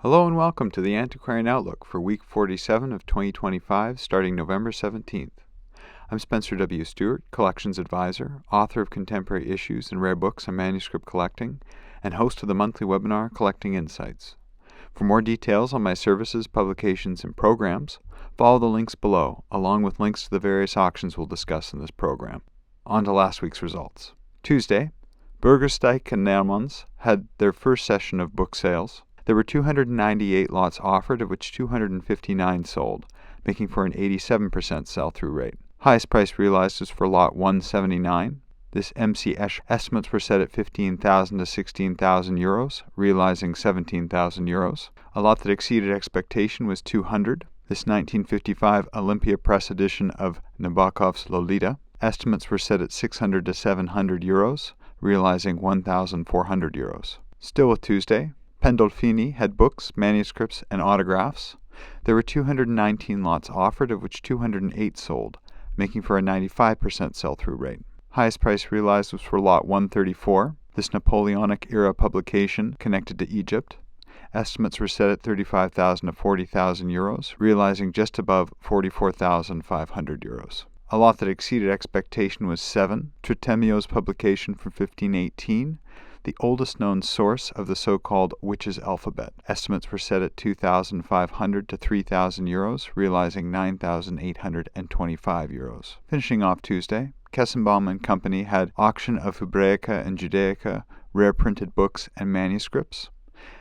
Hello and welcome to the Antiquarian Outlook for week 47 of 2025, starting November 17th. I'm Spencer W. Stuart, Collections Advisor, author of Contemporary Issues and Rare Books and Manuscript Collecting, and host of the monthly webinar Collecting Insights. For more details on my services, publications, and programs, follow the links below, along with links to the various auctions we'll discuss in this program. On to last week's results. Tuesday, Burgersdijk and Niermans had their first session of book sales. There were 298 lots offered, of which 259 sold, making for an 87% sell-through rate. Highest price realized was for lot 179. This MCS estimates were set at 15,000 to 16,000 euros, realizing 17,000 euros. A lot that exceeded expectation was 200. This 1955 Olympia Press edition of Nabokov's Lolita. Estimates were set at 600 to 700 euros, realizing 1,400 euros. Still with Tuesday, Pandolfini had books, manuscripts, and autographs. There were 219 lots offered, of which 208 sold, making for a 95% sell-through rate. Highest price realized was for lot 134, this Napoleonic-era publication connected to Egypt. Estimates were set at 35,000 to 40,000 euros, realizing just above 44,500 euros. A lot that exceeded expectation was 7, Tritemio's publication from 1518, the oldest known source of the so-called witches' alphabet. Estimates were set at 2,500 to 3,000 euros, realizing 9,825 euros. Finishing off Tuesday, Kestenbaum and Company had auction of Hebraica and Judaica, rare printed books and manuscripts.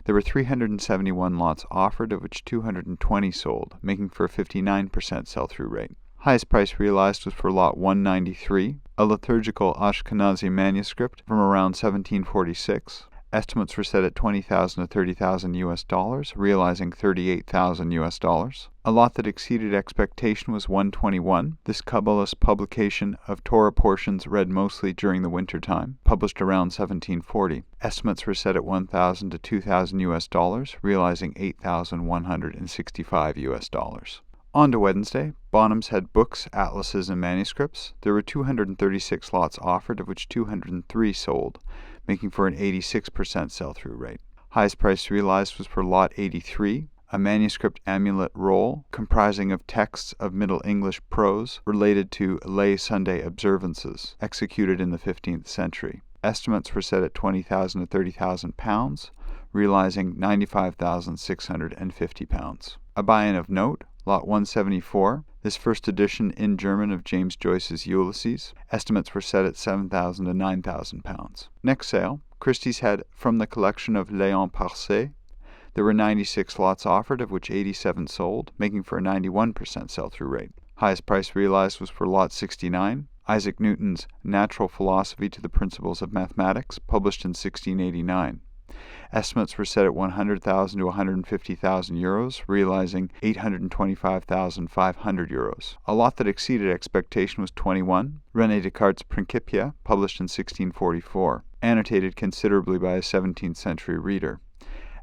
There were 371 lots offered, of which 220 sold, making for a 59% sell-through rate. Highest price realized was for lot 193, a liturgical Ashkenazi manuscript from around 1746. Estimates were set at 20,000 to 30,000 US dollars, realizing 38,000 US dollars. A lot that exceeded expectation was 121, this Kabbalist publication of Torah portions read mostly during the winter time, published around 1740. Estimates were set at 1,000 to 2,000 US dollars, realizing 8,165 US dollars. On to Wednesday, Bonhams had books, atlases, and manuscripts. There were 236 lots offered, of which 203 sold, making for an 86% sell-through rate. Highest price realized was for lot 83, a manuscript amulet roll comprising of texts of Middle English prose related to lay Sunday observances, executed in the 15th century. Estimates were set at 20,000 to 30,000 pounds, realizing 95,650 pounds. A buy-in of note, Lot 174, this first edition in German of James Joyce's Ulysses. Estimates were set at 7,000 to 9,000 pounds. Next sale, Christies had from the collection of Léon Parcé. There were 96 lots offered, of which 87 sold, making for a 91% sell-through rate. Highest price realized was for lot 69, Isaac Newton's Natural Philosophy to the Principles of Mathematics, published in 1689. Estimates were set at 100,000 to 150,000 euros, realizing 825,500 euros. A lot that exceeded expectation was 21, René Descartes' Principia, published in 1644, annotated considerably by a 17th century reader.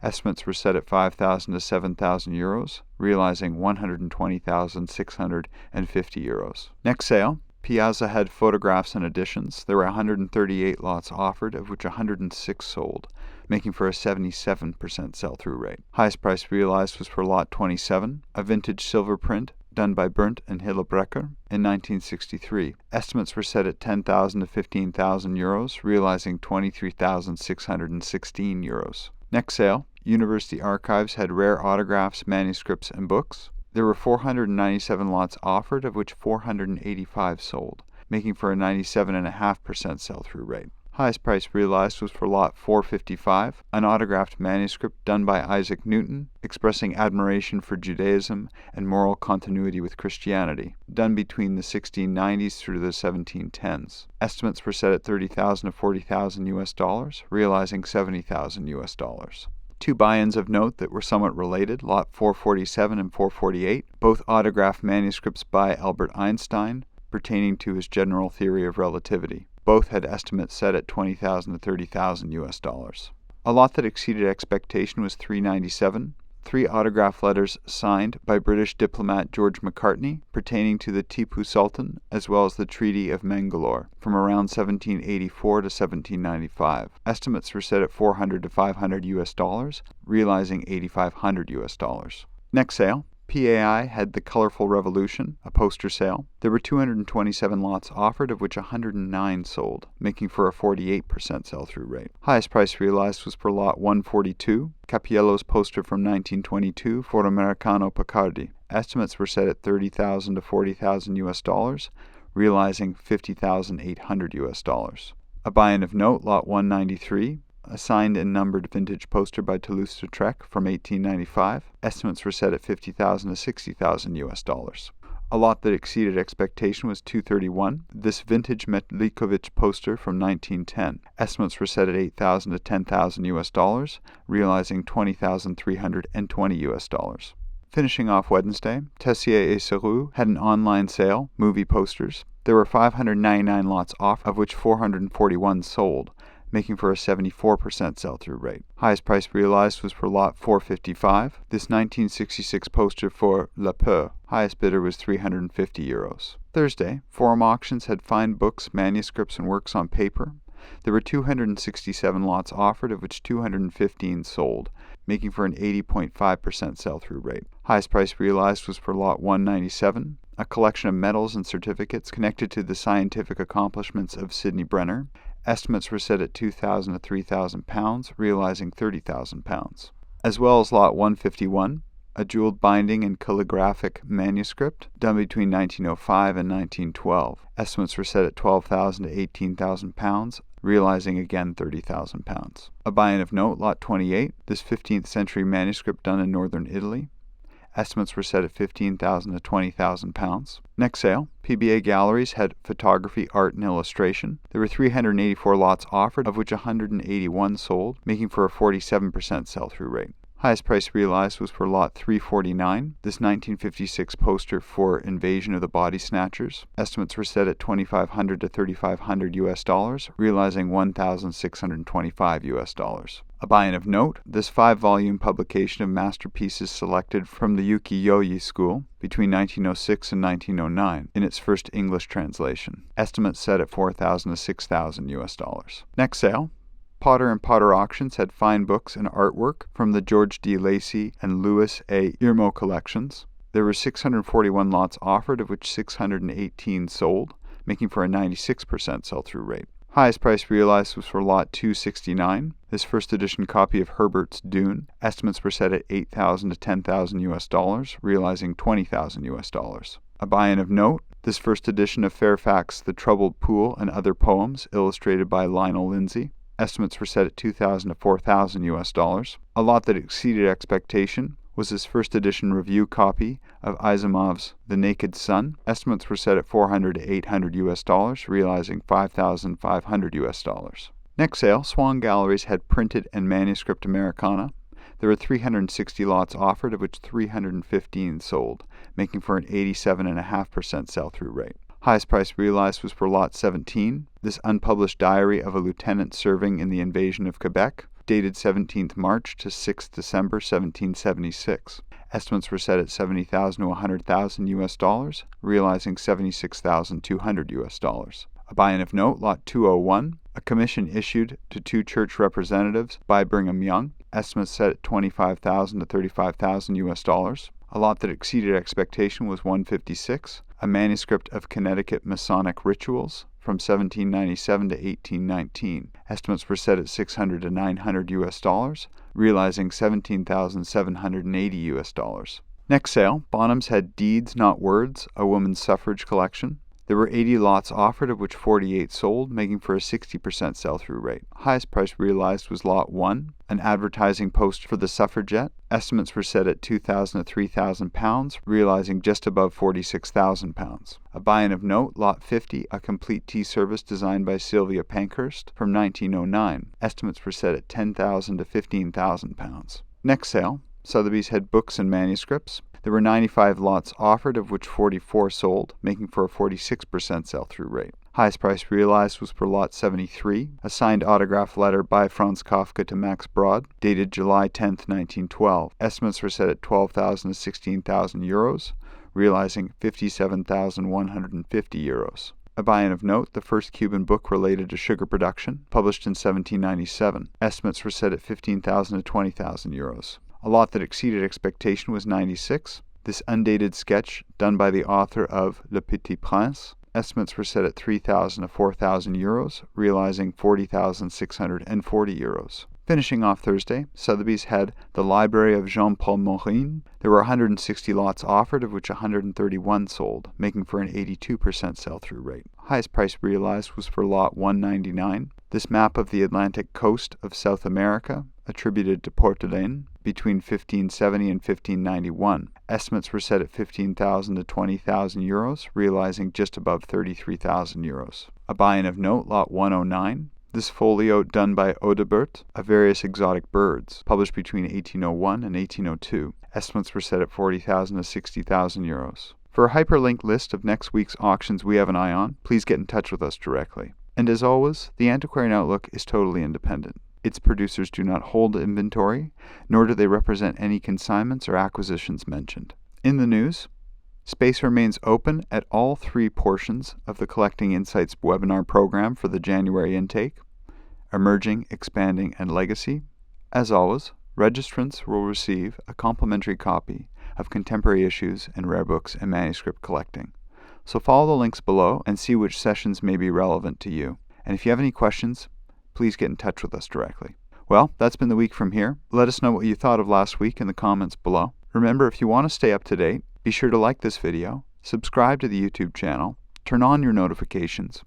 Estimates were set at 5,000 to 7,000 euros, realizing 120,650 euros. Next sale, PIASA had photographs and editions. There were 138 lots offered, of which 106 sold, making for a 77% sell-through rate. Highest price realized was for lot 27, a vintage silver print done by Berndt and Hillebrecher in 1963. Estimates were set at 10,000 to 15,000 euros, realizing 23,616 euros. Next sale, University Archives had rare autographs, manuscripts, and books. There were 497 lots offered, of which 485 sold, making for a 97.5% sell-through rate. Highest price realized was for lot 455, an autographed manuscript done by Isaac Newton, expressing admiration for Judaism and moral continuity with Christianity, done between the 1690s through the 1710s. Estimates were set at 30,000 to 40,000 US dollars, realizing 70,000 US dollars. Two buy-ins of note that were somewhat related, lot 447 and 448, both autographed manuscripts by Albert Einstein, pertaining to his general theory of relativity. Both had estimates set at 20,000 to 30,000 US dollars. A lot that exceeded expectation was 397, 3 autograph letters signed by British diplomat George Macartney pertaining to the Tipu Sultan as well as the Treaty of Mangalore from around 1784 to 1795. Estimates were set at $400 to $500, realizing $8,500. Next sale. PAI had The Colorful Revolution, a poster sale. There were 227 lots offered, of which 109 sold, making for a 48% sell-through rate. Highest price realized was for lot 142, Cappiello's poster from 1922 for Americano Picardi. Estimates were set at $30,000 to $40,000, realizing $50,800. A buy-in of note, lot 193, a signed and numbered vintage poster by Toulouse-Lautrec from 1895. Estimates were set at $50,000 to $60,000. A lot that exceeded expectation was 231, this vintage Metlikovich poster from 1910. Estimates were set at $8,000 to $10,000, realizing $20,320. Finishing off Wednesday, Tessier et Sarrou had an online sale, movie posters. There were 599 lots offered, of which 441 sold, making for a 74% sell-through rate. Highest price realized was for lot 455, this 1966 poster for La Peur. Highest bidder was €350. Thursday, Forum Auctions had fine books, manuscripts, and works on paper. There were 267 lots offered, of which 215 sold, making for an 80.5% sell-through rate. Highest price realized was for lot 197, a collection of medals and certificates connected to the scientific accomplishments of Sidney Brenner. Estimates were set at £2,000 to £3,000, realizing £30,000. As well as lot 151, a jeweled binding and calligraphic manuscript done between 1905 and 1912. Estimates were set at £12,000 to £18,000, realizing again £30,000. A buy-in of note, lot 28, this 15th century manuscript done in northern Italy. Estimates were set at £15,000 to £20,000. Next sale, PBA Galleries had photography, art, and illustration. There were 384 lots offered, of which 181 sold, making for a 47% sell-through rate. Highest price realized was for lot 349, this 1956 poster for Invasion of the Body Snatchers. Estimates were set at $2,500 to $3,500, realizing $1,625. A buy-in of note, this 5-volume publication of masterpieces selected from the ukiyo-e school between 1906 and 1909 in its first English translation. Estimates set at $4,000 to $6,000. Next sale. Potter & Potter Auctions had fine books and artwork from the George D. Lacey and Louis A. Irmo collections. There were 641 lots offered, of which 618 sold, making for a 96% sell-through rate. Highest price realized was for lot 269, this first edition copy of Herbert's Dune. Estimates were set at $8,000 to $10,000, realizing $20,000. A buy-in of note, this first edition of Fairfax, The Troubled Pool and Other Poems, illustrated by Lionel Lindsay. Estimates were set at $2,000 to $4,000. A lot that exceeded expectation was his first edition review copy of Asimov's The Naked Sun. Estimates were set at $400 to $800, realizing $5,500. Next sale, Swan Galleries had printed and manuscript Americana. There were 360 lots offered, of which 315 sold, making for an 87.5% sell-through rate. Highest price realized was for lot 17, this unpublished diary of a lieutenant serving in the invasion of Quebec, dated 17th March to 6th December 1776. Estimates were set at $70,000 to $100,000, realizing $76,200. A buy-in of note, lot 201, a commission issued to 2 church representatives by Brigham Young. Estimates set at $25,000 to $35,000. A lot that exceeded expectation was 156, a manuscript of Connecticut Masonic rituals from 1797 to 1819. Estimates were set at $600 to $900, realizing $17,780. Next sale, Bonhams had Deeds Not Words, a woman's suffrage collection. There were 80 lots offered, of which 48 sold, making for a 60% sell-through rate. Highest price realized was lot 1, an advertising post for the suffragette. Estimates were set at £2,000 to £3,000, realizing just above £46,000. A buy-in of note, lot 50, a complete tea service designed by Sylvia Pankhurst from 1909. Estimates were set at £10,000 to £15,000. Next sale, Sotheby's had books and manuscripts. There were 95 lots offered, of which 44 sold, making for a 46% sell-through rate. Highest price realized was for lot 73, a signed autograph letter by Franz Kafka to Max Brod, dated July 10, 1912. Estimates were set at 12,000 to 16,000 euros, realizing 57,150 euros. A buy-in of note, the first Cuban book related to sugar production, published in 1797. Estimates were set at 15,000 to 20,000 euros. A lot that exceeded expectation was 96. This undated sketch, done by the author of Le Petit Prince. Estimates were set at 3,000 to 4,000 euros, realizing 40,640 euros. Finishing off Thursday, Sotheby's had the Library of Jean-Paul Morin. There were 160 lots offered, of which 131 sold, making for an 82% sell-through rate. Highest price realized was for lot 199. This map of the Atlantic coast of South America, attributed to Portelane, between 1570 and 1591. Estimates were set at 15,000 to 20,000 euros, realizing just above 33,000 euros. A buy-in of note, lot 109. This folio, done by Audebert, of various exotic birds, published between 1801 and 1802. Estimates were set at 40,000 to 60,000 euros. For a hyperlinked list of next week's auctions we have an eye on, please get in touch with us directly. And as always, the Antiquarian Outlook is totally independent. Its producers do not hold inventory, nor do they represent any consignments or acquisitions mentioned. In the news, space remains open at all 3 portions of the Collecting Insights webinar program for the January intake: Emerging, Expanding, and Legacy. As always, registrants will receive a complimentary copy of Contemporary Issues and Rare Books and Manuscript Collecting. So follow the links below and see which sessions may be relevant to you. And if you have any questions, please get in touch with us directly. Well, that's been the week from here. Let us know what you thought of last week in the comments below. Remember, if you want to stay up to date, be sure to like this video, subscribe to the YouTube channel, turn on your notifications,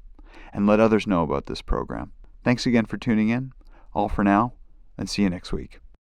and let others know about this program. Thanks again for tuning in. All for now, and see you next week.